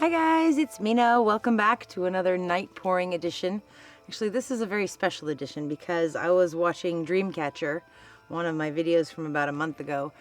Hi guys, it's Mina. Welcome back to another night pouring edition. Actually, this is a very special edition because I was watching DreamCatcher, one of my videos from about a month ago,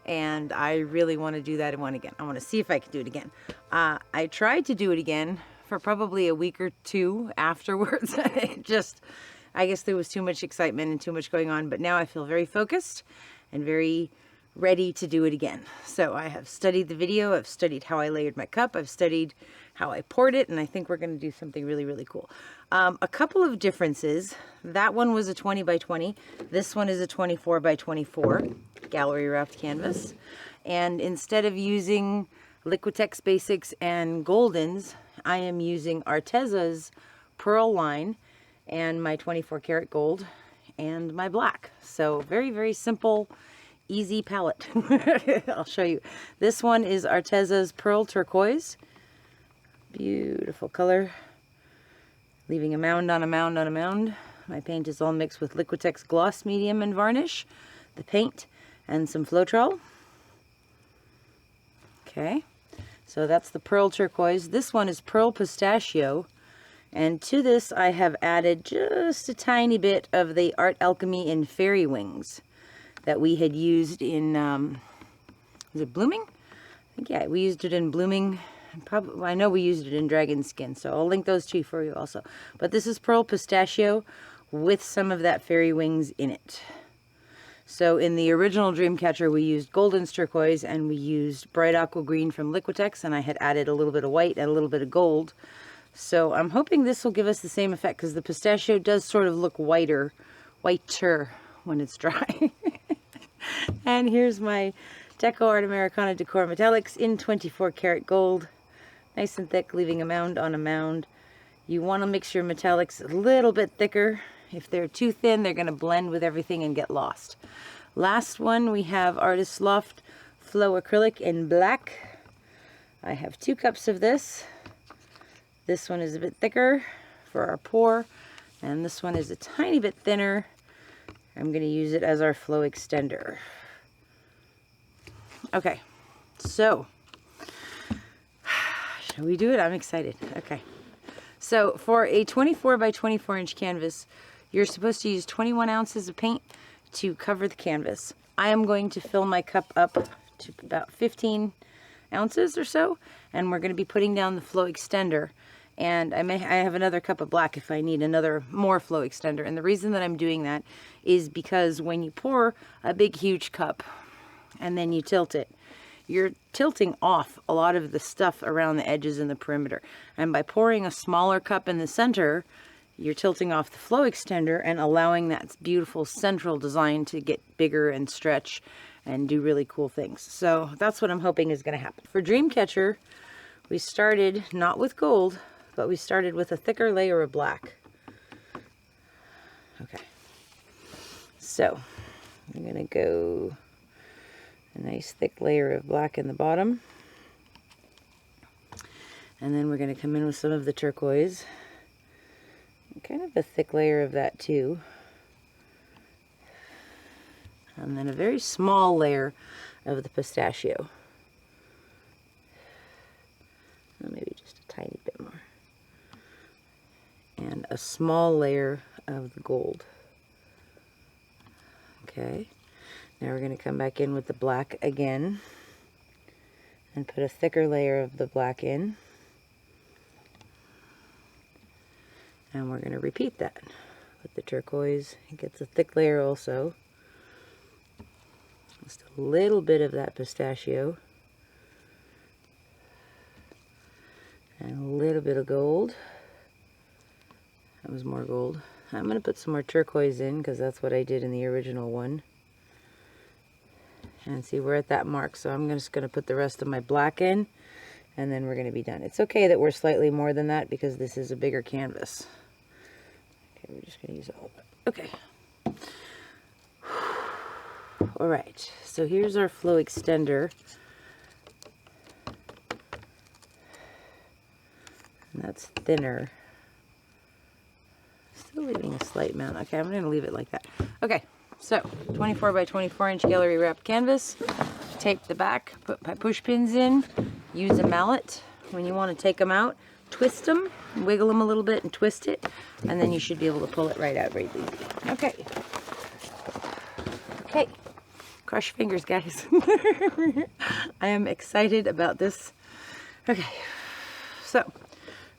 and I really want to do that one again. I want to see if I can do it again. I tried to do it again for probably a week or two afterwards. I guess there was too much excitement and too much going on, but now I feel very focused and very ready to do it again. So I have studied the video, I've studied how I layered my cup, I've studied how I poured it, and I think we're going to do something really, really cool. A couple of differences. That one was a 20 by 20. This one is a 24 by 24 gallery wrapped canvas. And instead of using Liquitex Basics and Goldens, I am using Arteza's Pearl line and my 24 karat gold and my black. So very, very simple, easy palette. I'll show you. This one is Arteza's Pearl Turquoise. Beautiful color. Leaving a mound on a mound on a mound. My paint is all mixed with Liquitex Gloss Medium and Varnish, the paint, and some Floetrol. Okay, so that's the Pearl Turquoise. This one is Pearl Pistachio. And to this I have added just a tiny bit of the Art Alchemy in Fairy Wings that we had used in, was it Blooming? I think, yeah, we used it in Blooming. Probably, I know we used it in Dragon Skin, so I'll link those two for you also. But this is Pearl Pistachio with some of that Fairy Wings in it. So in the original DreamCatcher, we used Golden's Turquoise and we used Bright Aqua Green from Liquitex, and I had added a little bit of white and a little bit of gold. So I'm hoping this will give us the same effect, because the pistachio does sort of look whiter when it's dry. And here's my DecoArt Americana Decor Metallics in 24 karat gold. Nice and thick, leaving a mound on a mound. You want to mix your metallics a little bit thicker. If they're too thin, they're going to blend with everything and get lost. Last one, we have Artist Loft Flow Acrylic in black. I have 2 cups of this. This one is a bit thicker for our pour, and this one is a tiny bit thinner. I'm going to use it as our flow extender. Okay, so shall we do it? I'm excited. Okay, so for a 24 by 24 inch canvas, you're supposed to use 21 ounces of paint to cover the canvas. I am going to fill my cup up to about 15 ounces or so, and we're going to be putting down the flow extender. And I have another cup of black if I need another more flow extender. And the reason that I'm doing that is because when you pour a big huge cup and then you tilt it, you're tilting off a lot of the stuff around the edges and the perimeter. And by pouring a smaller cup in the center, you're tilting off the flow extender and allowing that beautiful central design to get bigger and stretch and do really cool things. So that's what I'm hoping is going to happen. For DreamCatcher, we started not with gold, but we started with a thicker layer of black. Okay, so I'm going to go a nice thick layer of black in the bottom, and then we're going to come in with some of the turquoise, and kind of a thick layer of that too, and then a very small layer of the pistachio, and maybe just a tiny bit more, and a small layer of the gold. Okay, now we're going to come back in with the black again and put a thicker layer of the black in, and we're going to repeat that with the turquoise. It gets a thick layer also, just a little bit of that pistachio and a little bit of gold. That was more gold. I'm going to put some more turquoise in because that's what I did in the original one. And see, we're at that mark, so I'm just going to put the rest of my black in, and then we're going to be done. It's okay that we're slightly more than that because this is a bigger canvas. Okay, we're just going to use all of it. Okay. Alright, so here's our flow extender. And that's thinner. Still leaving a slight amount. Okay, I'm going to leave it like that. Okay, so 24 by 24 inch gallery wrapped canvas. Tape the back, put my push pins in, use a mallet, when you want to take them out, twist them, wiggle them a little bit and twist it, and then you should be able to pull it right out very easy. Okay. Okay. Cross your fingers, guys. I am excited about this. Okay. So, I'm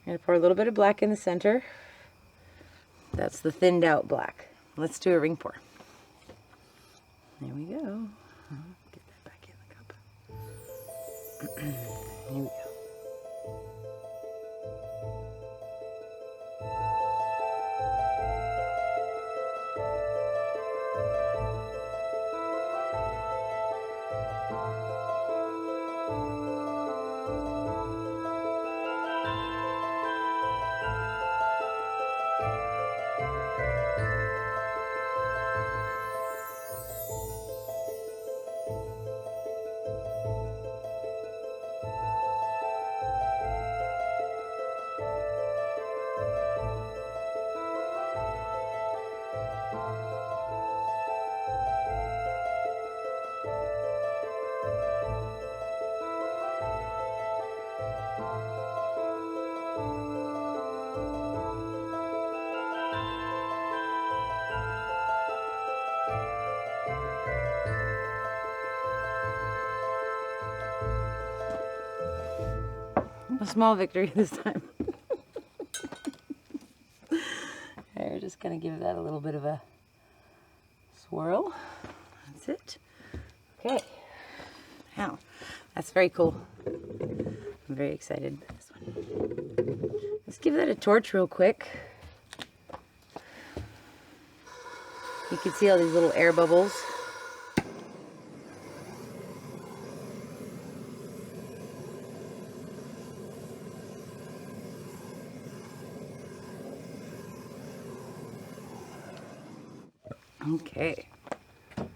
going to pour a little bit of black in the center. That's the thinned out black. Let's do a ring pour. There we go. Get that back in the cup. Here we go. A small victory this time. Okay, we're just going to give that a little bit of a swirl. That's it. Okay. Now, that's very cool. I'm very excited about this one. Let's give that a torch real quick. You can see all these little air bubbles. Okay. All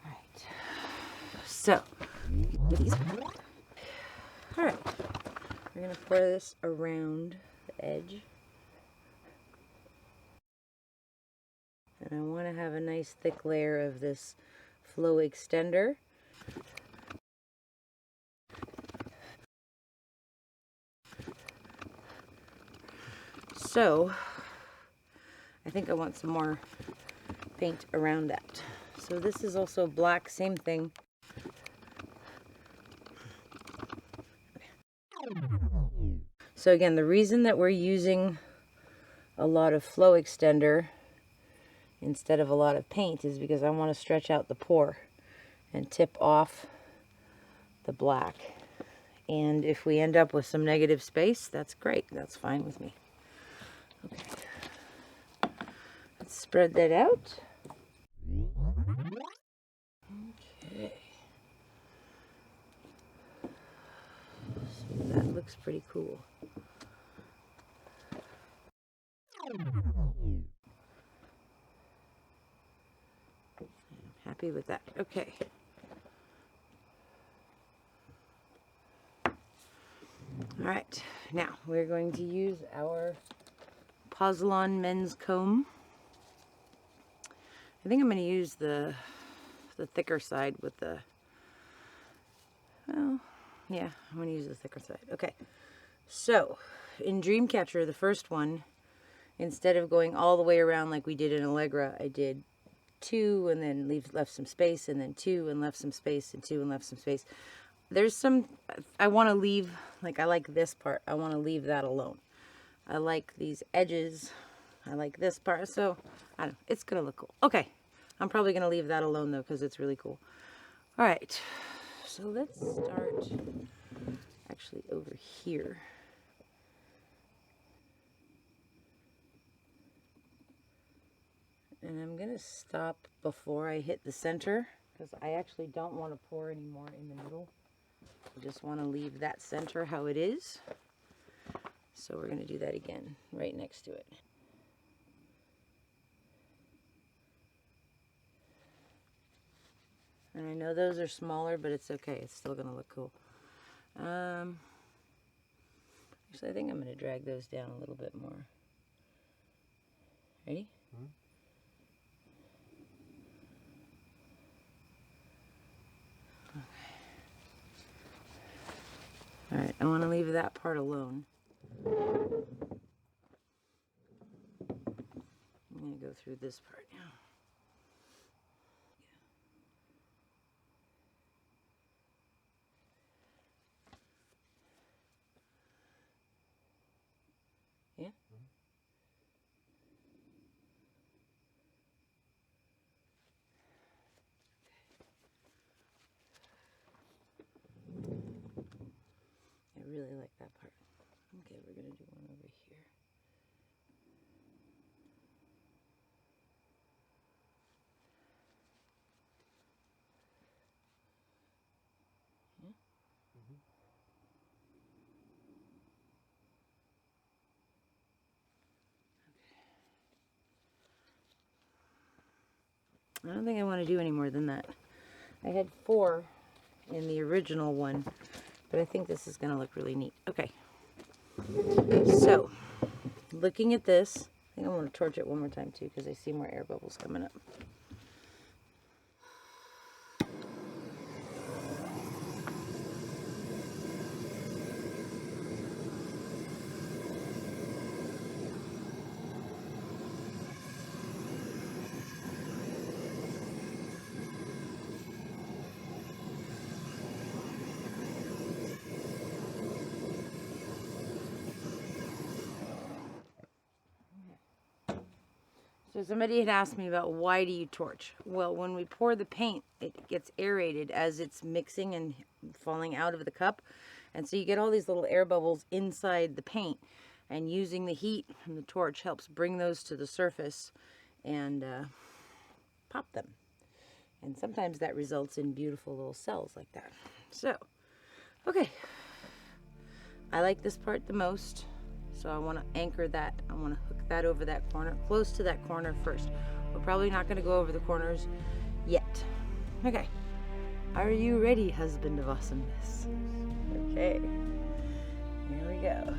right. So, all right. We're going to pour this around the edge. And I want to have a nice thick layer of this flow extender. So, I think I want some more paint around that. So this is also black, same thing. So again, the reason that we're using a lot of flow extender instead of a lot of paint is because I want to stretch out the pour and tip off the black. And if we end up with some negative space, that's great. That's fine with me. Okay. Let's spread that out. Okay. So that looks pretty cool. I'm happy with that. Okay. All right. Now we're going to use our Pozzolan men's comb. I think I'm going to use the thicker side with the, well, yeah, I'm going to use the thicker side. Okay, so in DreamCatcher, the first one, instead of going all the way around like we did in Allegra, I did 2 and then left some space, and then 2 and left some space, and 2 and left some space. There's some, I want to leave, like I like this part, I want to leave that alone. I like these edges, I like this part, so I don't know, it's going to look cool. Okay, I'm probably going to leave that alone though because it's really cool. All right, so let's start actually over here. And I'm going to stop before I hit the center because I actually don't want to pour any more in the middle. I just want to leave that center how it is. So we're going to do that again right next to it. And I know those are smaller, but it's okay. It's still going to look cool. Actually, I think I'm going to drag those down a little bit more. Ready? Mm-hmm. Alright, I want to leave that part alone. I'm going to go through this part now. Yeah? I really like that part. Okay, we're going to do one over here. Yeah? I don't think I want to do any more than that. I had 4 in the original one, but I think this is going to look really neat. Okay, so looking at this, I think I want to torch it one more time too because I see more air bubbles coming up. So somebody had asked me about why do you torch? Well, when we pour the paint, it gets aerated as it's mixing and falling out of the cup. And so you get all these little air bubbles inside the paint. And using the heat from the torch helps bring those to the surface and pop them. And sometimes that results in beautiful little cells like that. So, okay. I like this part the most. So I want to anchor that. I want to hook that over that corner, close to that corner first. We're probably not going to go over the corners yet. Okay. Are you ready, husband of awesomeness? Okay. Here we go.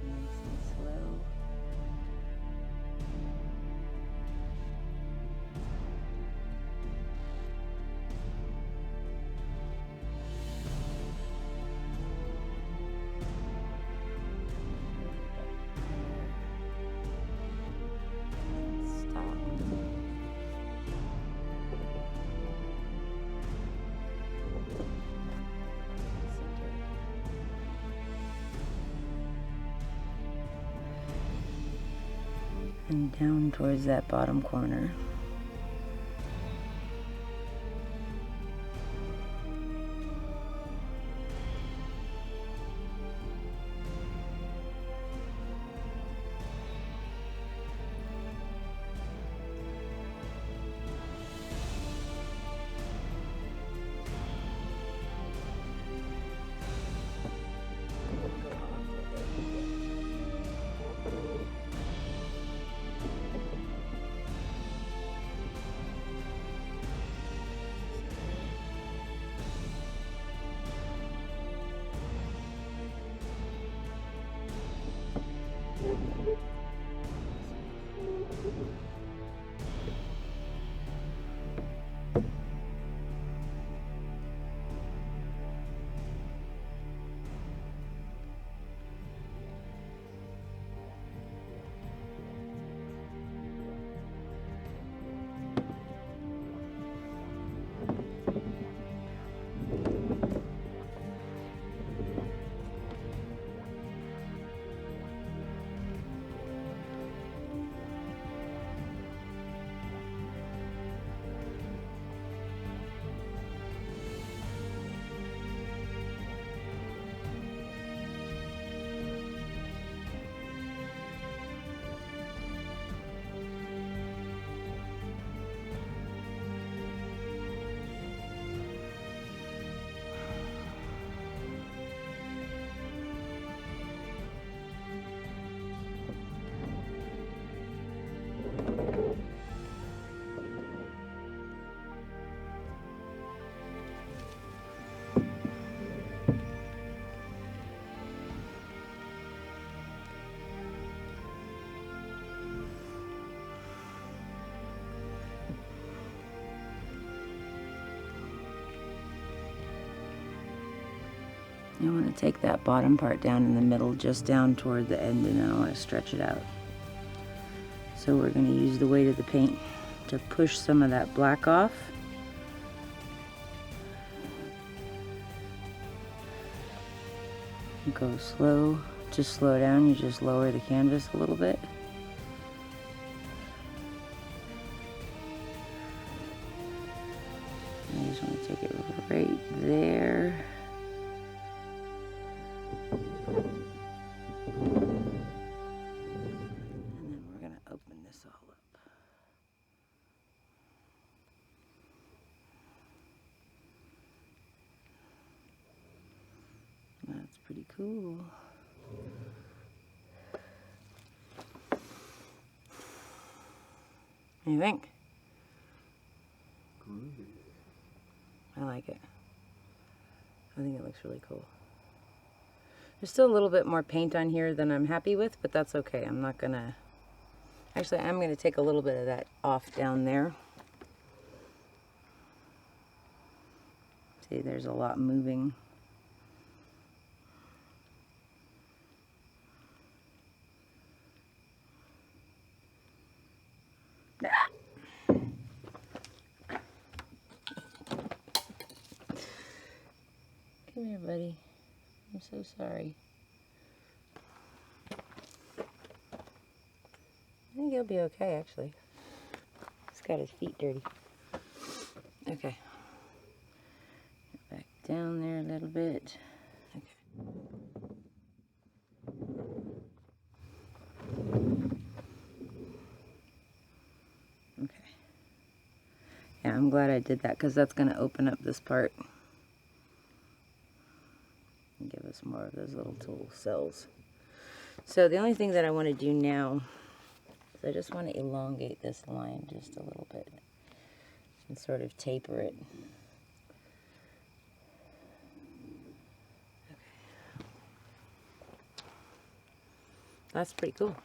Nice and slow. And down towards that bottom corner. You want to take that bottom part down in the middle, just down toward the end, and then I want to stretch it out. So we're going to use the weight of the paint to push some of that black off. Go slow, just slow down, you just lower the canvas a little bit. I just want to take it right there. And then we're going to open this all up. That's pretty cool. What do you think? Groovy. I like it. I think it looks really cool. There's still a little bit more paint on here than I'm happy with, but that's okay. I'm not gonna... Actually, I'm gonna take a little bit of that off down there. See, there's a lot moving. Come here, buddy. I'm so sorry. I think he'll be okay, actually. He's got his feet dirty. Okay. Back down there a little bit. Okay. Okay. Yeah, I'm glad I did that because that's going to open up this part. And give us more of those little tool cells. So the only thing that I want to do now is I just want to elongate this line just a little bit and sort of taper it. Okay. That's pretty cool.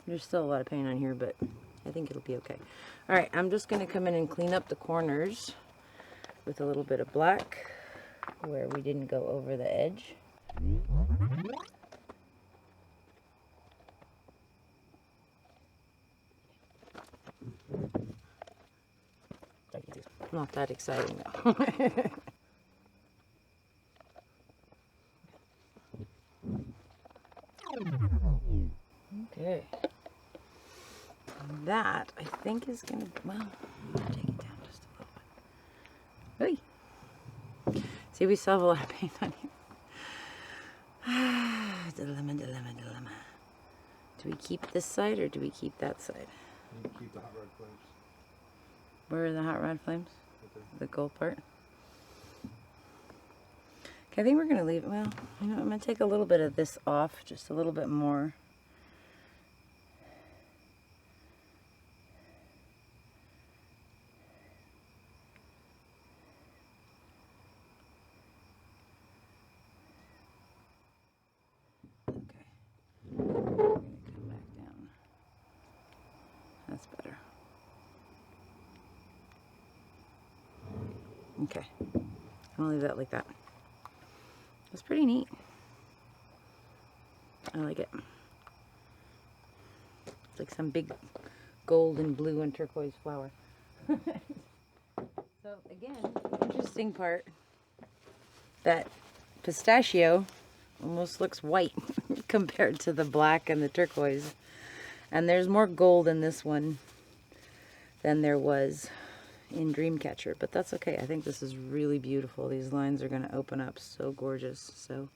There's still a lot of paint on here, but I think it'll be okay. All right, I'm just going to come in and clean up the corners with a little bit of black where we didn't go over the edge. Not that exciting though. Okay. That I think is gonna, well, I'm gonna take it down just a little bit. Oy. See, we still have a lot of paint on here. Dilemma, dilemma, dilemma. Do we keep this side or do we keep that side? You keep the hot rod flames. Where are the hot rod flames? Okay. The gold part? Okay, I think we're gonna leave, well, you know, I'm gonna take a little bit of this off, just a little bit more. Okay, I'll leave that like that. It's pretty neat. I like it. It's like some big gold and blue and turquoise flower. So again, the interesting part, that pistachio almost looks white compared to the black and the turquoise. And there's more gold in this one than there was in DreamCatcher, but that's okay. I think this is really beautiful. These lines are going to open up so gorgeous. So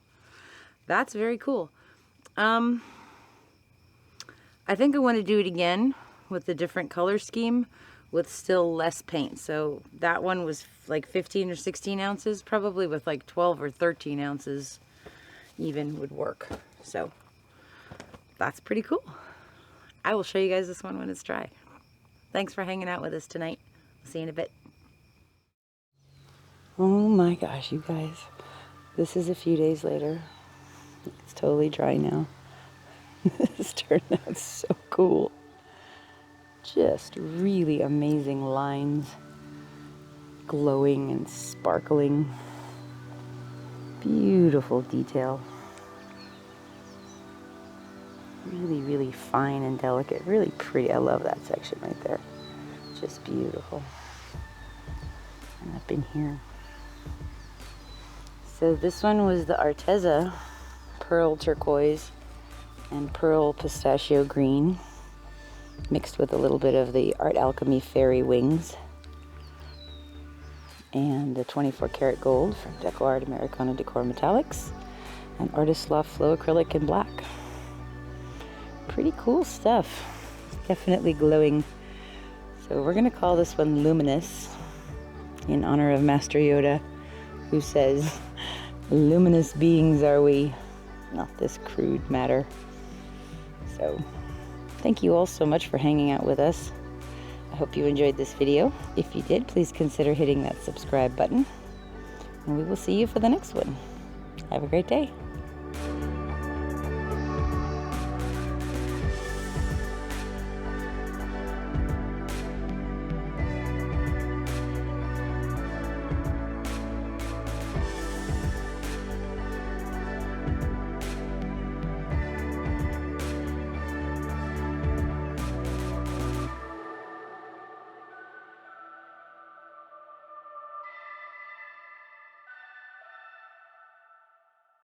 that's very cool. I think I want to do it again with a different color scheme with still less paint. So that one was like 15 or 16 ounces, probably with like 12 or 13 ounces even would work. So that's pretty cool. I will show you guys this one when it's dry. Thanks for hanging out with us tonight. See you in a bit. Oh my gosh, you guys. This is a few days later. It's totally dry now. This turned out so cool. Just really amazing lines. glowing and sparkling. Beautiful detail. Really, really fine and delicate. Really pretty. I love that section right there. Just beautiful. And up in here. So this one was the Arteza Pearl Turquoise and Pearl Pistachio Green, mixed with a little bit of the Art Alchemy Fairy Wings, and the 24 karat gold from DecoArt Americana Decor Metallics, and Artist Loft Flow Acrylic in black. Pretty cool stuff. Definitely glowing. So we're gonna call this one Luminous in honor of Master Yoda, who says, "Luminous beings are we, not this crude matter." So thank you all so much for hanging out with us. I hope you enjoyed this video. If you did, please consider hitting that subscribe button, and we will see you for the next one. Have a great day.